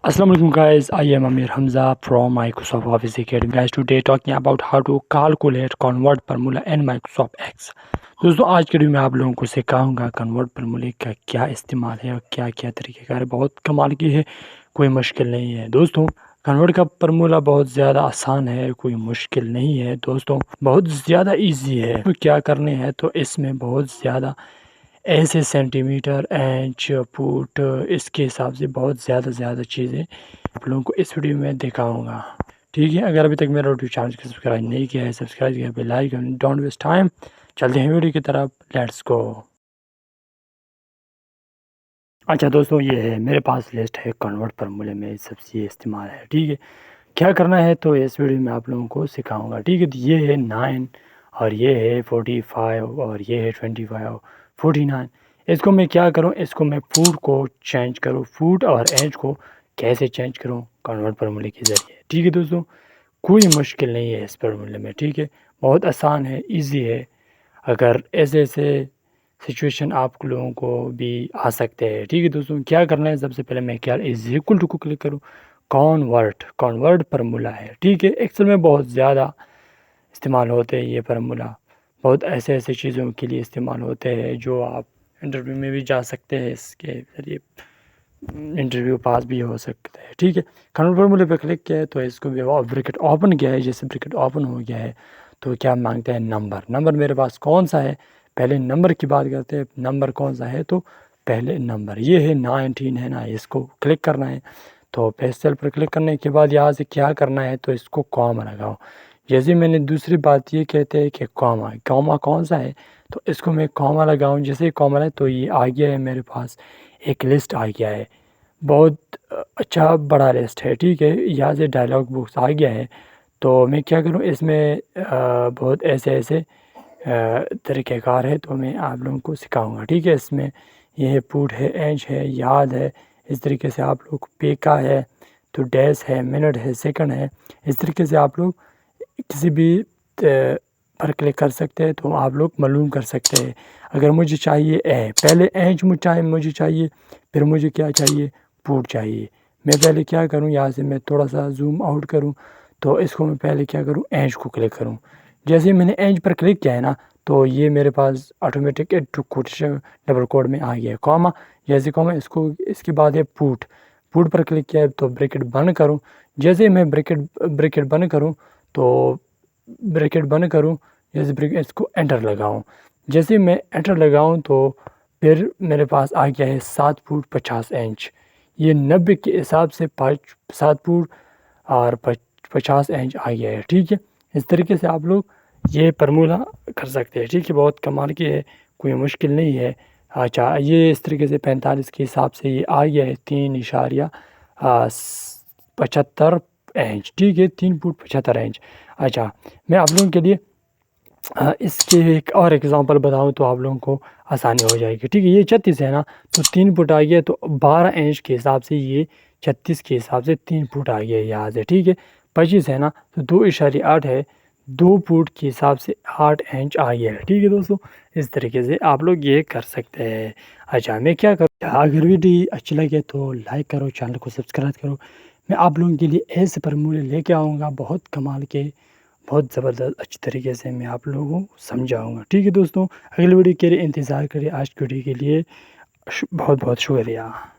Assalamu alaikum guys, I am Amir Hamza from Microsoft Office Academy. Guys, today talking about how to calculate convert formula in Microsoft X. दोस्तों आज के video में आप लोगों को सिखाऊंगा कन्वर्ट फार्मूले का क्या इस्तेमाल है और क्या क्या तरीक़ेकार है। बहुत कमाल की है, कोई मुश्किल नहीं है दोस्तों। कन्वर्ट का फार्मूला बहुत ज़्यादा आसान है, कोई मुश्किल नहीं है दोस्तों, बहुत ज़्यादा इजी है। तो क्या करने हैं तो इसमें बहुत ज़्यादा ऐसे सेंटीमीटर इंच फुट इसके हिसाब से बहुत ज़्यादा चीज़ें आप लोगों को इस वीडियो में दिखाऊंगा। ठीक है, अगर अभी तक मेरा यूट्यूब चैनल को सब्सक्राइब नहीं किया है, सब्सक्राइब किया, bell icon, don't waste time. चलते हैं वीडियो की तरफ, लेट्स गो। अच्छा दोस्तों, ये है मेरे पास लिस्ट है कन्वर्ट फार्मूले में सबसे इस्तेमाल है। ठीक है, क्या करना है तो इस वीडियो में आप लोगों को सिखाऊंगा। ठीक है, तो ये है 9 और ये है 45 और ये है 25 49। इसको मैं क्या करूं, इसको मैं फूट को चेंज करूं, फूट और एज को कैसे चेंज करूं कन्वर्ट फार्मूले के ज़रिए। ठीक है दोस्तों, कोई मुश्किल नहीं है इस फार्मूले में। ठीक है, बहुत आसान है, इजी है। अगर ऐसे ऐसे सिचुएशन आप लोगों को भी आ सकते हैं। ठीक है दोस्तों, क्या करना है, सबसे पहले मैं क्या इज इक्वल टू को क्लिक करूँ, कॉन्वर्ट फार्मूला है। ठीक है, एक्सेल में बहुत ज़्यादा इस्तेमाल होते हैं ये फार्मूला, बहुत ऐसे ऐसे चीज़ों के लिए इस्तेमाल होते हैं जो आप इंटरव्यू में भी जा सकते हैं, इसके ज़रिए इंटरव्यू पास भी हो सकते हैं। ठीक है, कन्वर्ट फार्मूले पे क्लिक किया है तो इसको भी ब्रैकेट ओपन किया है। जैसे ब्रैकेट ओपन हो गया है तो क्या मांगते हैं, नंबर मेरे पास कौन सा है, पहले नंबर की बात करते हैं। नंबर कौन सा है तो पहले नंबर ये है 19 है ना, इसको क्लिक करना है। तो पेज सेल पर क्लिक करने के बाद यहाँ से क्या करना है तो इसको कॉमा लगाओ। जैसे मैंने दूसरी बात ये कहते हैं कि कॉमा कौन सा है तो इसको मैं कॉमा लगाऊं। जैसे कॉमा है तो ये आ गया है मेरे पास, एक लिस्ट आ गया है, बहुत अच्छा बड़ा लिस्ट है। ठीक है, यहाँ से डायलॉग बॉक्स आ गया है। तो मैं क्या करूँ, इसमें बहुत ऐसे ऐसे तरीक़ेकार है तो मैं आप लोगों को सिखाऊंगा। ठीक है, इसमें यह पुट है, एज है, याद है, इस तरीके से आप लोग पे का है तो डैश है, मिनट है, सेकंड है। इस तरीके से आप लोग किसी भी पर क्लिक कर सकते हैं तो आप लोग मालूम कर सकते हैं। अगर मुझे चाहिए पहले एज मुझे चाहिए, फिर मुझे क्या चाहिए, पुट चाहिए। मैं पहले क्या करूं, यहाँ से मैं थोड़ा सा जूम आउट करूं तो इसको मैं पहले क्या करूं, एज को क्लिक करूं। जैसे मैंने एज पर क्लिक किया है ना तो ये मेरे पास ऑटोमेटिक कोटेशन डबल कोड में आ गया है, कॉमा। जैसे कॉमा, इसको इसके बाद है पुट पर क्लिक किया है तो ब्रैकेट बंद करूँ। जैसे मैं ब्रैकेट बंद करूँ तो ब्रैकेट बंद करूँ, जैसे ब्रैकेट इसको एंटर लगाऊँ। जैसे मैं एंटर लगाऊँ तो फिर मेरे पास आ गया है 7 फुट 50 इंच। ये 90 के हिसाब से 7 फुट और 50 इंच आ गया है। ठीक है, इस तरीके से आप लोग ये फार्मूला कर सकते हैं। ठीक है, बहुत कमाल की है, कोई मुश्किल नहीं है। अच्छा, ये इस तरीके से 45 के हिसाब से ये आ गया है 3.75 इंच। ठीक है, 3 फुट 75 इंच। अच्छा, मैं आप लोगों के लिए इसके एक और एग्ज़ाम्पल बताऊँ तो आप लोगों को आसानी हो जाएगी। ठीक है, ये 36 है ना तो 3 फुट आ गया, तो 12 इंच के हिसाब से ये 36 के हिसाब से 3 फुट आ गया यहाँ से। ठीक है, 25 है ना तो 2.8 है, 2 फुट के हिसाब से 8 इंच आ गया है। ठीक है दोस्तों, इस तरीके से आप लोग ये कर सकते हैं। अच्छा, मैं क्या करूँ, अगर वीडियो अच्छी लगे तो लाइक करो, चैनल को सब्सक्राइब करो। मैं आप लोगों के लिए ऐसे फार्मूले लेके आऊँगा, बहुत कमाल के, बहुत ज़बरदस्त अच्छी तरीके से मैं आप लोगों को समझाऊँगा। ठीक है दोस्तों, अगली वीडियो के लिए इंतज़ार करिए। आज की वीडियो के लिए बहुत बहुत शुक्रिया।